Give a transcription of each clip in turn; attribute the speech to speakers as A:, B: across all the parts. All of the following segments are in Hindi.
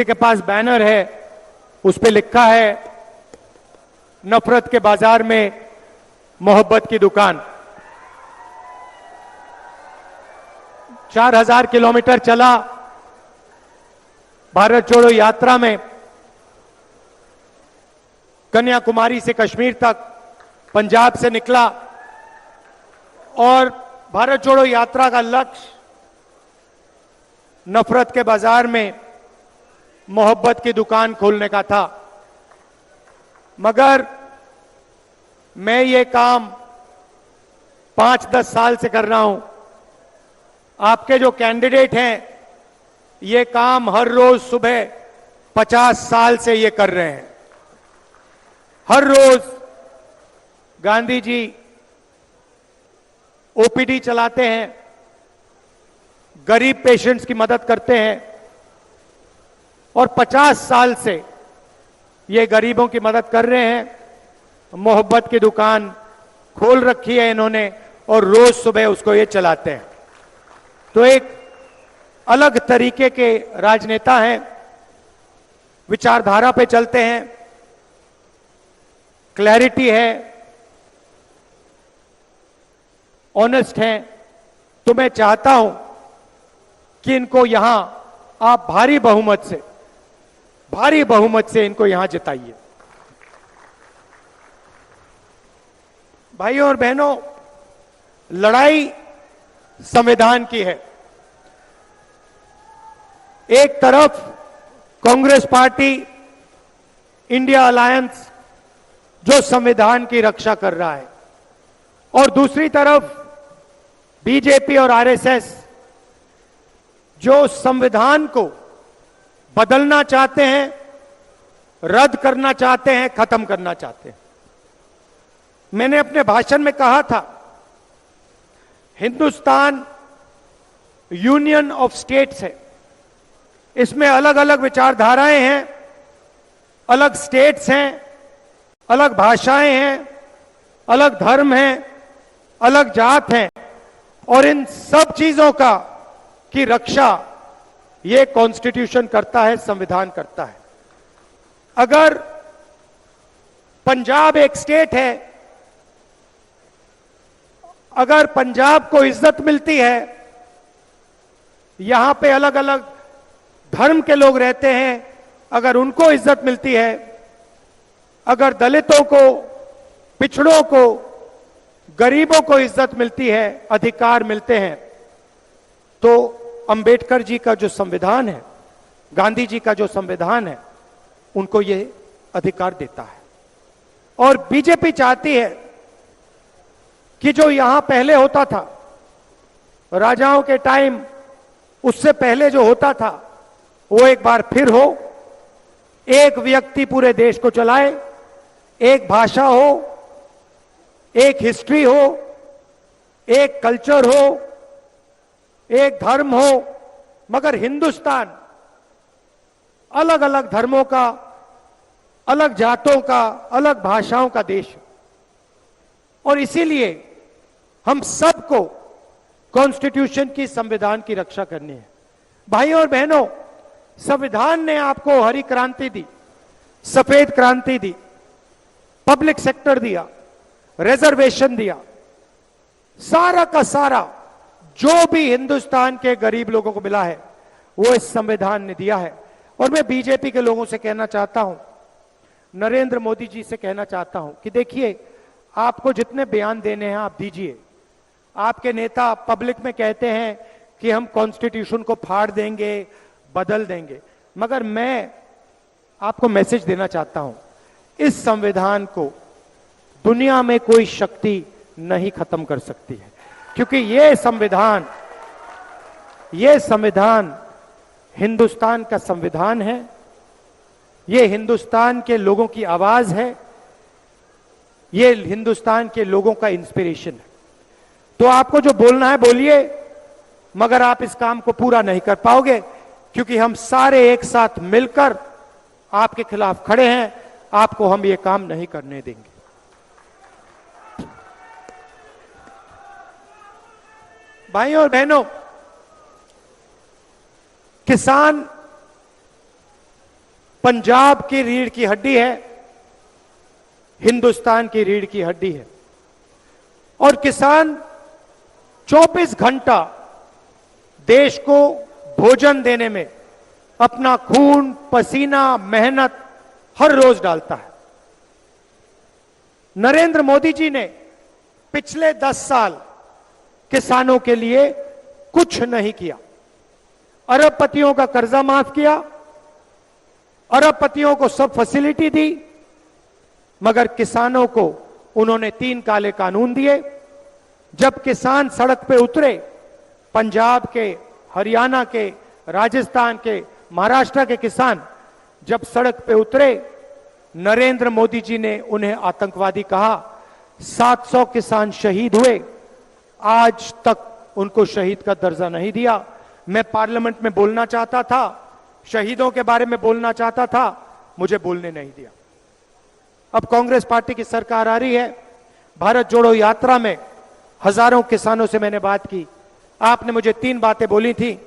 A: के पास बैनर है, उस पे लिखा है नफरत के बाजार में मोहब्बत की दुकान। 4000 किलोमीटर चला भारत जोड़ो यात्रा में, कन्याकुमारी से कश्मीर तक, पंजाब से निकला और भारत जोड़ो यात्रा का लक्ष्य नफरत के बाजार में मोहब्बत की दुकान खोलने का था। मगर मैं ये काम 5-10 साल से कर रहा हूं। आपके जो कैंडिडेट हैं ये काम हर रोज सुबह 50 साल से ये कर रहे हैं। हर रोज गांधी जी ओपीडी चलाते हैं, गरीब पेशेंट्स की मदद करते हैं और 50 साल से ये गरीबों की मदद कर रहे हैं। मोहब्बत की दुकान खोल रखी है इन्होंने और रोज सुबह उसको ये चलाते हैं। तो एक अलग तरीके के राजनेता हैं, विचारधारा पे चलते हैं, क्लैरिटी है, ऑनेस्ट हैं। तो मैं चाहता हूं कि इनको यहां आप भारी बहुमत से इनको यहां जिताइए। भाइयों और बहनों, लड़ाई संविधान की है। एक तरफ कांग्रेस पार्टी, इंडिया अलायंस जो संविधान की रक्षा कर रहा है और दूसरी तरफ बीजेपी और आरएसएस जो संविधान को बदलना चाहते हैं, रद्द करना चाहते हैं, खत्म करना चाहते हैं। मैंने अपने भाषण में कहा था, हिंदुस्तान यूनियन ऑफ स्टेट्स है। इसमें अलग अलग विचारधाराएं हैं, अलग स्टेट्स हैं, अलग भाषाएं हैं, अलग धर्म हैं, अलग जात हैं और इन सब चीजों की रक्षा ये कॉन्स्टिट्यूशन करता है, संविधान करता है। अगर पंजाब एक स्टेट है, अगर पंजाब को इज्जत मिलती है, यहां पे अलग अलग धर्म के लोग रहते हैं, अगर उनको इज्जत मिलती है, अगर दलितों को, पिछड़ों को, गरीबों को इज्जत मिलती है, अधिकार मिलते हैं, तो अंबेडकर जी का जो संविधान है, गांधी जी का जो संविधान है, उनको ये अधिकार देता है। और बीजेपी चाहती है कि जो यहां पहले होता था, राजाओं के टाइम, उससे पहले जो होता था, वो एक बार फिर हो। एक व्यक्ति पूरे देश को चलाए, एक भाषा हो, एक हिस्ट्री हो, एक कल्चर हो, एक धर्म हो, मगर हिंदुस्तान अलग अलग धर्मों का, अलग जातों का, अलग भाषाओं का देश है। और इसीलिए हम सबको कॉन्स्टिट्यूशन की, संविधान की रक्षा करनी है। भाइयों और बहनों, संविधान ने आपको हरी क्रांति दी, सफेद क्रांति दी, पब्लिक सेक्टर दिया, रिजर्वेशन दिया, सारा का सारा जो भी हिंदुस्तान के गरीब लोगों को मिला है वो इस संविधान ने दिया है। और मैं बीजेपी के लोगों से कहना चाहता हूं, नरेंद्र मोदी जी से कहना चाहता हूं कि देखिए, आपको जितने बयान देने हैं आप दीजिए। आपके नेता पब्लिक में कहते हैं कि हम कॉन्स्टिट्यूशन को फाड़ देंगे, बदल देंगे, मगर मैं आपको मैसेज देना चाहता हूं, इस संविधान को दुनिया में कोई शक्ति नहीं खत्म कर सकती है, क्योंकि ये संविधान हिंदुस्तान का संविधान है, ये हिंदुस्तान के लोगों की आवाज है, ये हिंदुस्तान के लोगों का इंस्पिरेशन है। तो आपको जो बोलना है बोलिए, मगर आप इस काम को पूरा नहीं कर पाओगे, क्योंकि हम सारे एक साथ मिलकर आपके खिलाफ खड़े हैं। आपको हम ये काम नहीं करने देंगे। भाइयों और बहनों, किसान पंजाब की रीढ़ की हड्डी है, हिंदुस्तान की रीढ़ की हड्डी है। और किसान 24 घंटा देश को भोजन देने में अपना खून, पसीना, मेहनत हर रोज डालता है। नरेंद्र मोदी जी ने पिछले 10 साल किसानों के लिए कुछ नहीं किया। अरबपतियों का कर्जा माफ किया, अरबपतियों को सब फैसिलिटी दी, मगर किसानों को उन्होंने 3 काले कानून दिए। जब किसान सड़क पे उतरे, पंजाब के, हरियाणा के, राजस्थान के, महाराष्ट्र के किसान जब सड़क पे उतरे, नरेंद्र मोदी जी ने उन्हें आतंकवादी कहा। 700 किसान शहीद हुए, आज तक उनको शहीद का दर्जा नहीं दिया। मैं पार्लियामेंट में बोलना चाहता था, शहीदों के बारे में बोलना चाहता था, मुझे बोलने नहीं दिया। अब कांग्रेस पार्टी की सरकार आ रही है। भारत जोड़ो यात्रा में हजारों किसानों से मैंने बात की। आपने मुझे 3 बातें बोली थी,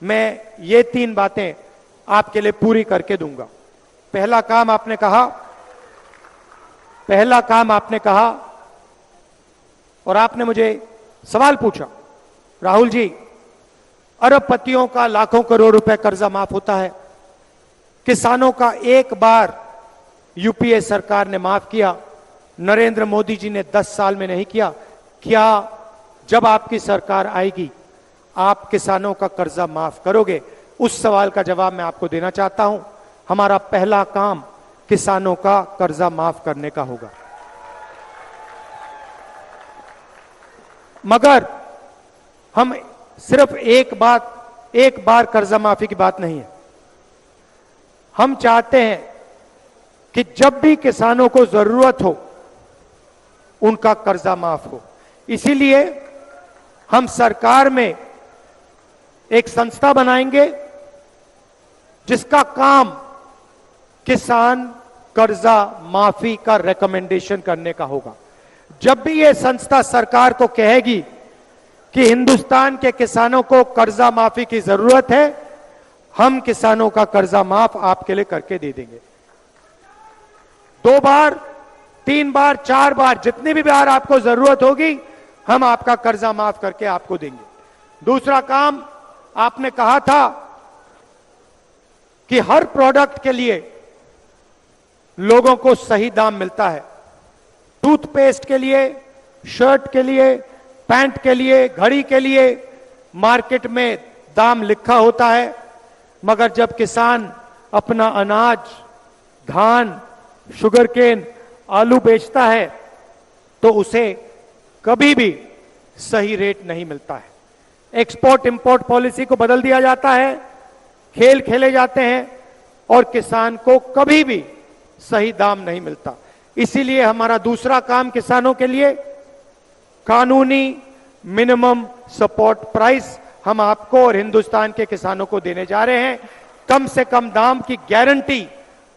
A: मैं ये 3 बातें आपके लिए पूरी करके दूंगा। पहला काम आपने कहा और आपने मुझे सवाल पूछा, राहुल जी, अरबपतियों का लाखों करोड़ रुपए कर्जा माफ होता है, किसानों का एक बार यूपीए सरकार ने माफ किया, नरेंद्र मोदी जी ने 10 साल में नहीं किया। क्या जब आपकी सरकार आएगी आप किसानों का कर्जा माफ करोगे? उस सवाल का जवाब मैं आपको देना चाहता हूं। हमारा पहला काम किसानों का कर्जा माफ करने का होगा। मगर हम सिर्फ एक बार कर्जा माफी की बात नहीं है। हम चाहते हैं कि जब भी किसानों को जरूरत हो उनका कर्जा माफ हो। इसीलिए हम सरकार में एक संस्था बनाएंगे जिसका काम किसान कर्जा माफी का रिकमेंडेशन करने का होगा। जब भी यह संस्था सरकार को कहेगी कि हिंदुस्तान के किसानों को कर्जा माफी की जरूरत है, हम किसानों का कर्जा माफ आपके लिए करके दे देंगे। 2 बार, 3 बार, 4 बार, जितनी भी बार आपको जरूरत होगी हम आपका कर्जा माफ करके आपको देंगे। दूसरा काम, आपने कहा था कि हर प्रोडक्ट के लिए लोगों को सही दाम मिलता है। टूथपेस्ट के लिए, शर्ट के लिए, पैंट के लिए, घड़ी के लिए मार्केट में दाम लिखा होता है, मगर जब किसान अपना अनाज, धान, शुगरकेन, आलू बेचता है तो उसे कभी भी सही रेट नहीं मिलता है। एक्सपोर्ट इंपोर्ट पॉलिसी को बदल दिया जाता है, खेल खेले जाते हैं और किसान को कभी भी सही दाम नहीं मिलता। इसीलिए हमारा दूसरा काम किसानों के लिए कानूनी मिनिमम सपोर्ट प्राइस हम आपको और हिंदुस्तान के किसानों को देने जा रहे हैं। कम से कम दाम की गारंटी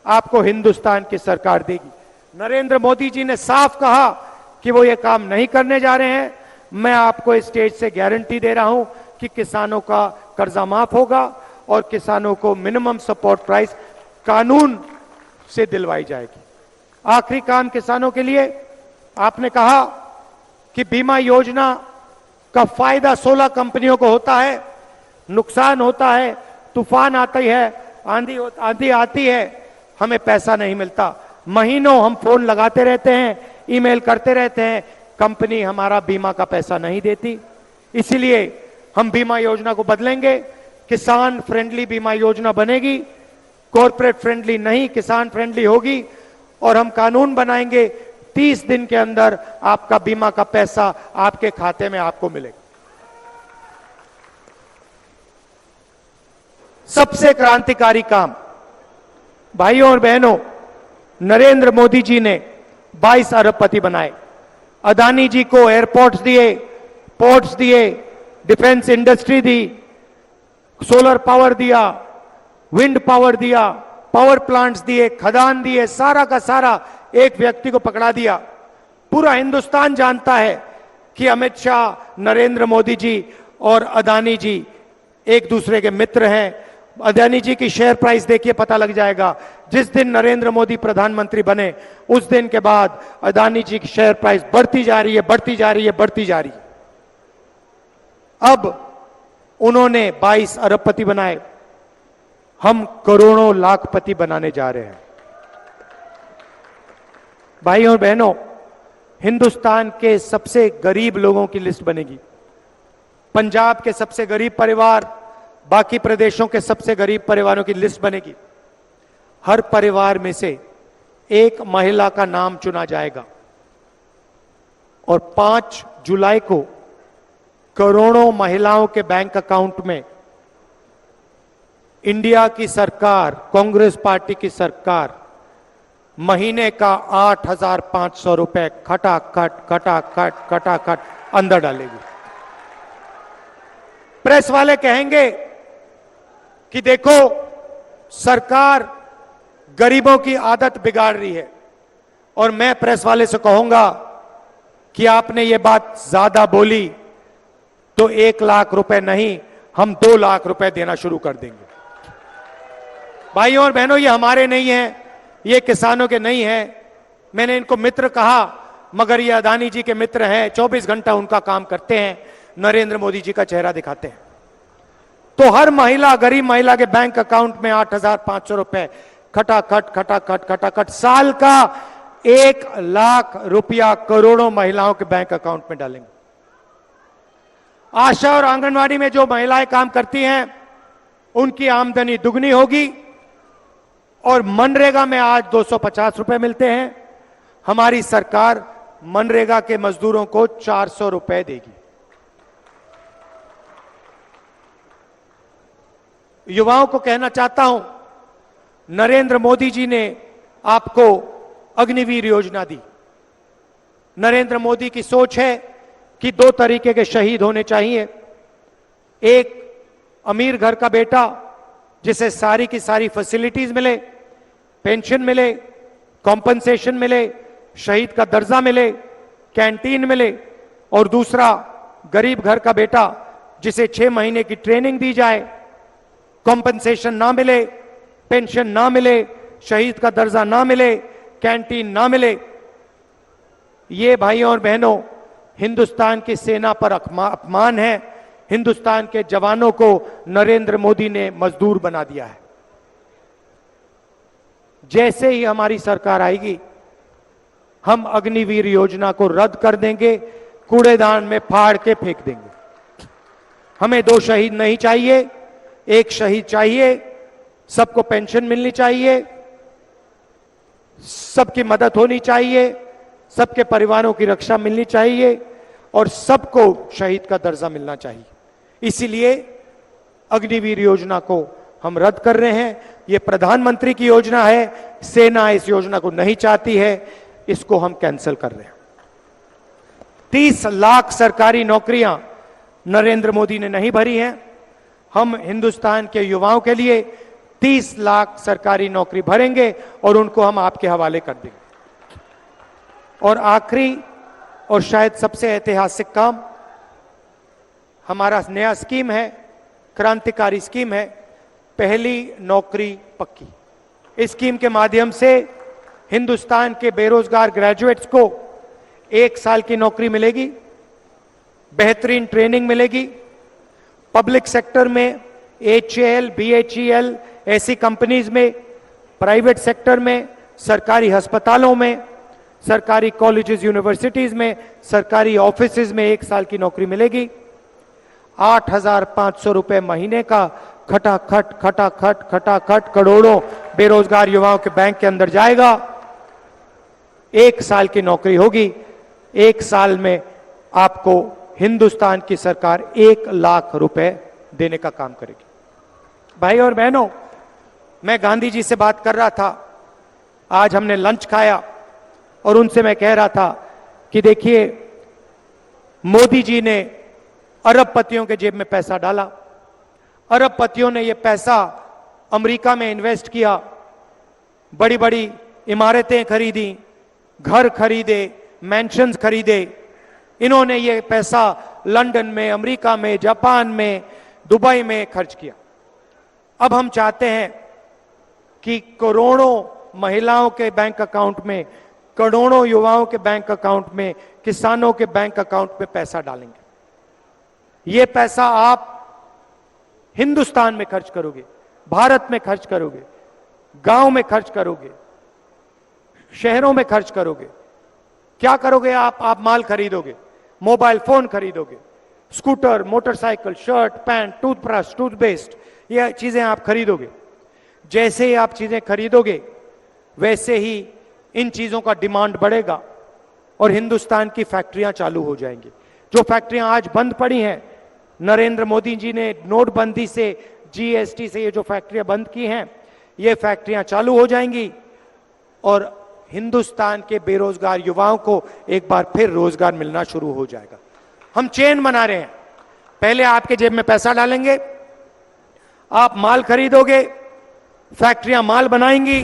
A: आपको हिंदुस्तान की सरकार देगी। नरेंद्र मोदी जी ने साफ कहा कि वो ये काम नहीं करने जा रहे हैं। मैं आपको इस स्टेज से गारंटी दे रहा हूं कि किसानों का कर्जा माफ होगा और किसानों को मिनिमम सपोर्ट प्राइस कानून से दिलवाई जाएगी। आखिरी काम किसानों के लिए, आपने कहा कि बीमा योजना का फायदा 16 कंपनियों को होता है, नुकसान होता है, तूफान आती है, आंधी आती है, हमें पैसा नहीं मिलता। महीनों हम फोन लगाते रहते हैं, ईमेल करते रहते हैं, कंपनी हमारा बीमा का पैसा नहीं देती। इसीलिए हम बीमा योजना को बदलेंगे, किसान फ्रेंडली बीमा योजना बनेगी, कॉर्पोरेट फ्रेंडली नहीं, किसान फ्रेंडली होगी। और हम कानून बनाएंगे 30 दिन के अंदर आपका बीमा का पैसा आपके खाते में आपको मिलेगा। सबसे क्रांतिकारी काम, भाइयों और बहनों, नरेंद्र मोदी जी ने 22 अरबपति बनाए। अदानी जी को एयरपोर्ट्स दिए, पोर्ट्स दिए, डिफेंस इंडस्ट्री दी, सोलर पावर दिया, विंड पावर दिया, पावर प्लांट्स दिए, खदान दिए, सारा का सारा एक व्यक्ति को पकड़ा दिया। पूरा हिंदुस्तान जानता है कि अमित शाह, नरेंद्र मोदी जी और अदानी जी एक दूसरे के मित्र हैं। अदानी जी की शेयर प्राइस देखिए, पता लग जाएगा। जिस दिन नरेंद्र मोदी प्रधानमंत्री बने उस दिन के बाद अदानी जी की शेयर प्राइस बढ़ती जा रही है, बढ़ती जा रही है, बढ़ती जा रही है। अब उन्होंने 22 अरबपति बनाए, हम करोड़ों लाखपति बनाने जा रहे हैं। भाइयों और बहनों, हिंदुस्तान के सबसे गरीब लोगों की लिस्ट बनेगी। पंजाब के सबसे गरीब परिवार, बाकी प्रदेशों के सबसे गरीब परिवारों की लिस्ट बनेगी। हर परिवार में से एक महिला का नाम चुना जाएगा और 5 जुलाई को करोड़ों महिलाओं के बैंक अकाउंट में इंडिया की सरकार, कांग्रेस पार्टी की सरकार महीने का 8,500 रुपए खटाखट अंदर डालेगी। प्रेस वाले कहेंगे कि देखो सरकार गरीबों की आदत बिगाड़ रही है, और मैं प्रेस वाले से कहूंगा कि आपने ये बात ज्यादा बोली तो 1 लाख रुपए नहीं, हम 2 लाख रुपए देना शुरू कर देंगे। भाइयों और बहनों, ये हमारे नहीं हैं, ये किसानों के नहीं हैं। मैंने इनको मित्र कहा, मगर ये अदानी जी के मित्र हैं, 24 घंटा उनका काम करते हैं, नरेंद्र मोदी जी का चेहरा दिखाते हैं। तो हर महिला, गरीब महिला के बैंक अकाउंट में 8,500 रुपए खटाखट साल का 1 लाख रुपया करोड़ों महिलाओं के बैंक अकाउंट में डालेंगे। आशा और आंगनवाड़ी में जो महिलाएं काम करती हैं उनकी आमदनी दुगनी होगी, और मनरेगा में आज 250 रुपए मिलते हैं। हमारी सरकार मनरेगा के मजदूरों को 400 रुपए देगी। युवाओं को कहना चाहता हूं, नरेंद्र मोदी जी ने आपको अग्निवीर योजना दी। नरेंद्र मोदी की सोच है कि 2 तरीके के शहीद होने चाहिए। एक अमीर घर का बेटा जिसे सारी की सारी फैसिलिटीज मिले, पेंशन मिले, कॉम्पनसेशन मिले, शहीद का दर्जा मिले, कैंटीन मिले, और दूसरा गरीब घर का बेटा जिसे 6 महीने की ट्रेनिंग दी जाए, कॉम्पनसेशन ना मिले, पेंशन ना मिले, शहीद का दर्जा ना मिले, कैंटीन ना मिले। ये भाइयों और बहनों हिंदुस्तान की सेना पर अपमान है। हिंदुस्तान के जवानों को नरेंद्र मोदी ने मजदूर बना दिया है। जैसे ही हमारी सरकार आएगी, हम अग्निवीर योजना को रद्द कर देंगे, कूड़ेदान में फाड़ के फेंक देंगे। हमें 2 शहीद नहीं चाहिए, 1 शहीद चाहिए। सबको पेंशन मिलनी चाहिए, सबकी मदद होनी चाहिए, सबके परिवारों की रक्षा मिलनी चाहिए, और सबको शहीद का दर्जा मिलना चाहिए। इसीलिए अग्निवीर योजना को हम रद्द कर रहे हैं। यह प्रधानमंत्री की योजना है, सेना इस योजना को नहीं चाहती है, इसको हम कैंसिल कर रहे हैं। 30 लाख सरकारी नौकरियां नरेंद्र मोदी ने नहीं भरी हैं। हम हिंदुस्तान के युवाओं के लिए 30 लाख सरकारी नौकरी भरेंगे और उनको हम आपके हवाले कर देंगे। और आखिरी और शायद सबसे ऐतिहासिक काम, हमारा नया स्कीम है, क्रांतिकारी स्कीम है, पहली नौकरी पक्की। इस स्कीम के माध्यम से हिंदुस्तान के बेरोजगार ग्रेजुएट्स को 1 साल की नौकरी मिलेगी, बेहतरीन ट्रेनिंग मिलेगी। पब्लिक सेक्टर में HAL, BHEL ऐसी कंपनीज में, प्राइवेट सेक्टर में, सरकारी अस्पतालों में, सरकारी कॉलेजेस यूनिवर्सिटीज में, सरकारी ऑफिसेज में 1 साल की नौकरी मिलेगी। 8,500 रुपए महीने का खटाखट करोड़ों बेरोजगार युवाओं के बैंक के अंदर जाएगा। 1 साल की नौकरी होगी। 1 साल में आपको हिंदुस्तान की सरकार 1 लाख रुपए देने का काम करेगी। भाई और बहनों, मैं गांधी जी से बात कर रहा था, आज हमने लंच खाया, और उनसे मैं कह रहा था कि देखिए, मोदी जी ने अरबपतियों के जेब में पैसा डाला। अरबपतियों ने यह पैसा अमेरिका में इन्वेस्ट किया, बड़ी बड़ी इमारतें खरीदी, घर खरीदे, मैंशंस खरीदे। इन्होंने ये पैसा लंदन में, अमेरिका में, जापान में, दुबई में खर्च किया। अब हम चाहते हैं कि करोड़ों महिलाओं के बैंक अकाउंट में, करोड़ों युवाओं के बैंक अकाउंट में, किसानों के बैंक अकाउंट में पैसा डालेंगे। यह पैसा आप हिंदुस्तान में खर्च करोगे, भारत में खर्च करोगे, गांव में खर्च करोगे, शहरों में खर्च करोगे। क्या करोगे आप माल खरीदोगे, मोबाइल फोन खरीदोगे, scooter, motorcycle, shirt, pant, toothbrush, toothpaste, ये चीजें आप खरीदोगे। जैसे ही आप चीजें खरीदोगे वैसे ही इन चीजों का डिमांड बढ़ेगा और हिंदुस्तान की फैक्ट्रियां चालू हो जाएंगी। जो फैक्ट्रियां आज बंद पड़ी हैं, नरेंद्र मोदी जी ने नोटबंदी से, जीएसटी से ये जो फैक्ट्रियां बंद की हैं, ये फैक्ट्रियां चालू हो जाएंगी और हिंदुस्तान के बेरोजगार युवाओं को एक बार फिर रोजगार मिलना शुरू हो जाएगा। हम चेन बना रहे हैं। पहले आपके जेब में पैसा डालेंगे, आप माल खरीदोगे, फैक्ट्रियां माल बनाएंगी,